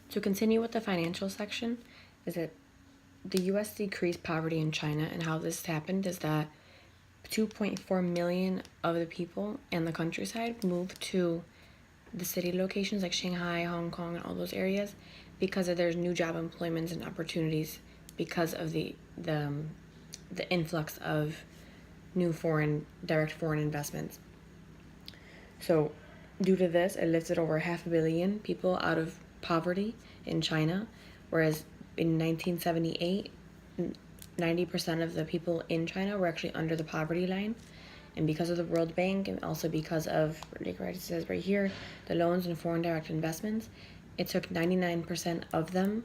To continue with the financial section, is that the US decreased poverty in China, and how this happened is that 2.4 million of the people in the countryside moved to the city locations like Shanghai, Hong Kong, and all those areas because of there's new job employments and opportunities because of the influx of new direct foreign investments. So due to this, it lifted over 500 million people out of poverty in China, whereas in 1978, 90% of the people in China were actually under the poverty line. And because of the World Bank, and also because of, like it says right here, the loans and foreign direct investments, it took 99% of them,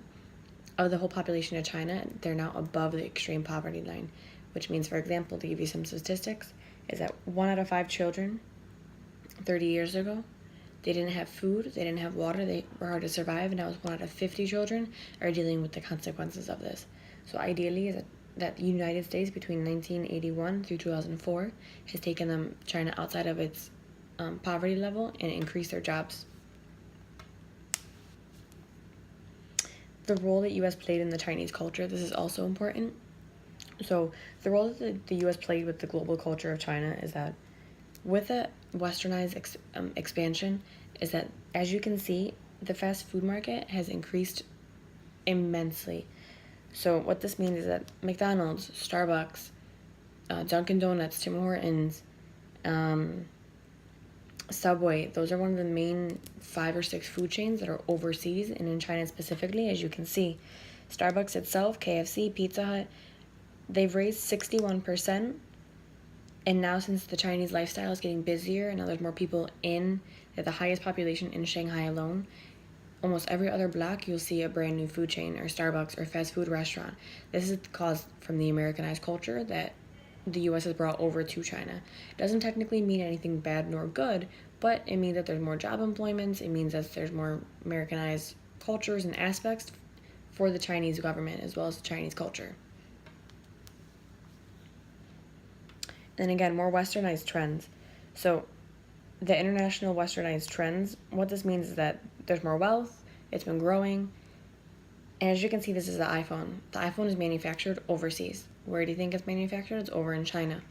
of the whole population of China, they're now above the extreme poverty line. Which means, for example, to give you some statistics, is that 1 out of 5 children 30 years ago, they didn't have food, they didn't have water, they were hard to survive, and now 1 out of 50 children are dealing with the consequences of this. So ideally, is that the United States between 1981 through 2004 has taken China outside of its poverty level and increased their jobs. The role that U.S. played in the Chinese culture, this is also important. So the role that the U.S. played with the global culture of China is that with the westernized expansion, is that, as you can see, the fast food market has increased immensely. So what this means is that McDonald's, Starbucks, Dunkin' Donuts, Tim Hortons, Subway, those are one of the main 5 or 6 food chains that are overseas and in China specifically. As you can see, Starbucks itself, KFC, Pizza Hut, they've raised 61%. And now, since the Chinese lifestyle is getting busier and now there's more people in, the highest population in Shanghai alone, almost every other block you'll see a brand new food chain or Starbucks or fast food restaurant. This is caused from the Americanized culture that the U.S. has brought over to China. It doesn't technically mean anything bad nor good, but it means that there's more job employments. It means that there's more Americanized cultures and aspects for the Chinese government as well as the Chinese culture. And again, more westernized trends. So the international westernized trends, what this means is that there's more wealth, it's been growing. And as you can see, this is the iPhone. The iPhone is manufactured overseas. Where do you think it's manufactured? It's over in China.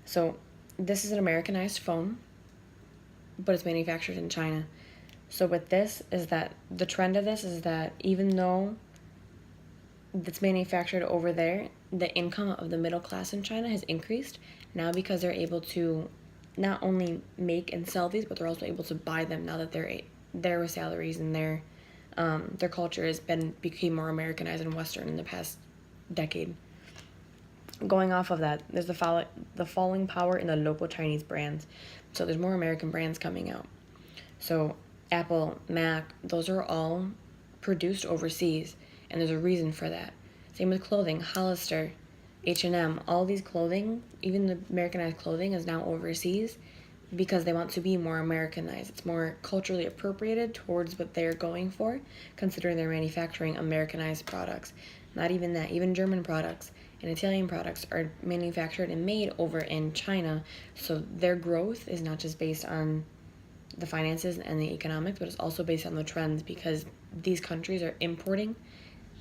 So this is an Americanized phone, but it's manufactured in China. So with this is that the trend of this is that even though it's manufactured over there, the income of the middle class in China has increased now because they're able to not only make and sell these, but they're also able to buy them now that their salaries and their culture became more Americanized and Western in the past decade. Going off of that, there's the falling power in the local Chinese brands. So there's more American brands coming out. So Apple, Mac, those are all produced overseas, and there's a reason for that. Same with clothing, Hollister, H&M, all these clothing, even the Americanized clothing is now overseas because they want to be more Americanized. It's more culturally appropriated towards what they're going for, considering they're manufacturing Americanized products. Not even that, even German products and Italian products are manufactured and made over in China. So their growth is not just based on the finances and the economics, but it's also based on the trends because these countries are importing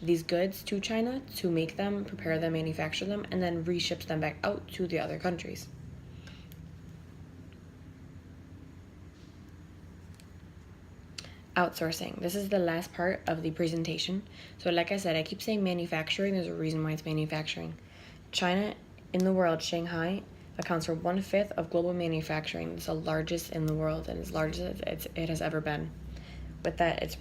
these goods to China to make them, prepare them, manufacture them, and then reship them back out to the other countries. Outsourcing. This is the last part of the presentation. So like I said, I keep saying manufacturing. There's a reason why it's manufacturing. China in the world, Shanghai, accounts for 1/5 of global manufacturing. It's the largest in the world and as large as it has ever been. With that,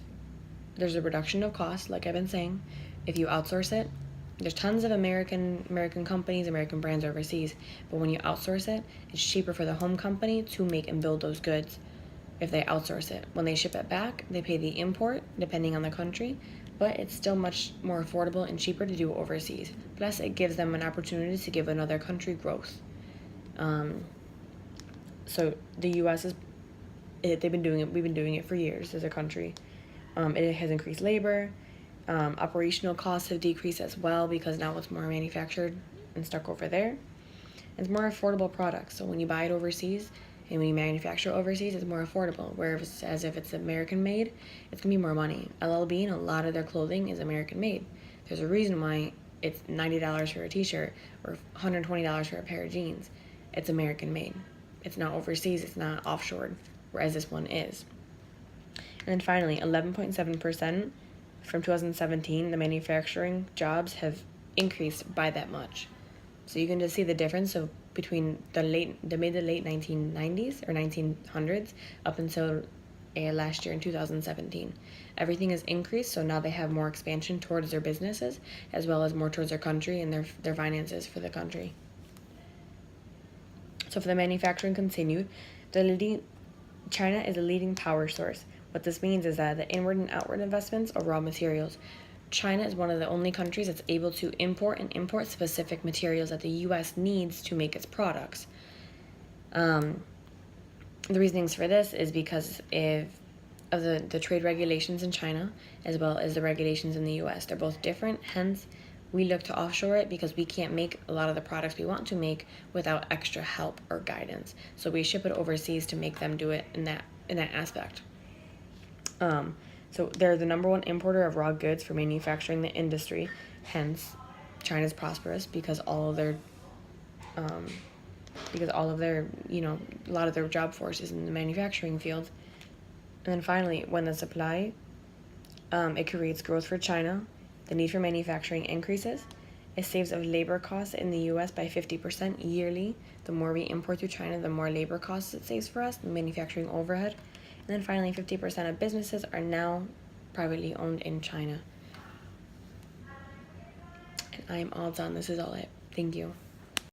there's a reduction of cost, like I've been saying. If you outsource it, there's tons of American companies, American brands overseas, but when you outsource it, it's cheaper for the home company to make and build those goods if they outsource it. When they ship it back, they pay the import, depending on the country, but it's still much more affordable and cheaper to do overseas. Plus, it gives them an opportunity to give another country growth. So the U.S. we've been doing it for years as a country. It has increased labor. Operational costs have decreased as well because now it's more manufactured and stuck over there. It's more affordable products. So when you buy it overseas, And when you manufacture overseas, it's more affordable. Whereas as if it's American made, it's gonna be more money. LL Bean, a lot of their clothing is American made. There's a reason why it's $90 for a t-shirt or $120 for a pair of jeans. It's American made. It's not overseas, it's not offshored, whereas this one is. And then finally, 11.7% from 2017, the manufacturing jobs have increased by that much. So you can just see the difference of between the mid to late 1990s or 1900s up until last year in 2017. Everything has increased, so now they have more expansion towards their businesses as well as more towards their country and their finances for the country. So for the manufacturing continued, China is a leading power source. What this means is that the inward and outward investments of raw materials. China is one of the only countries that's able to import specific materials that the U.S. needs to make its products. The reasonings for this is because of the trade regulations in China as well as the regulations in the U.S. They're both different, hence we look to offshore it because we can't make a lot of the products we want to make without extra help or guidance. So we ship it overseas to make them do it in that aspect. So they're the number one importer of raw goods for manufacturing the industry. Hence, China's prosperous because all of their, a lot of their job force is in the manufacturing field. And then finally, when the supply, it creates growth for China. The need for manufacturing increases. It saves of labor costs in the U.S. by 50% yearly. The more we import to China, the more labor costs it saves for us, the manufacturing overhead. And then finally, 50% of businesses are now privately owned in China. And I'm all done. This is all it. Thank you.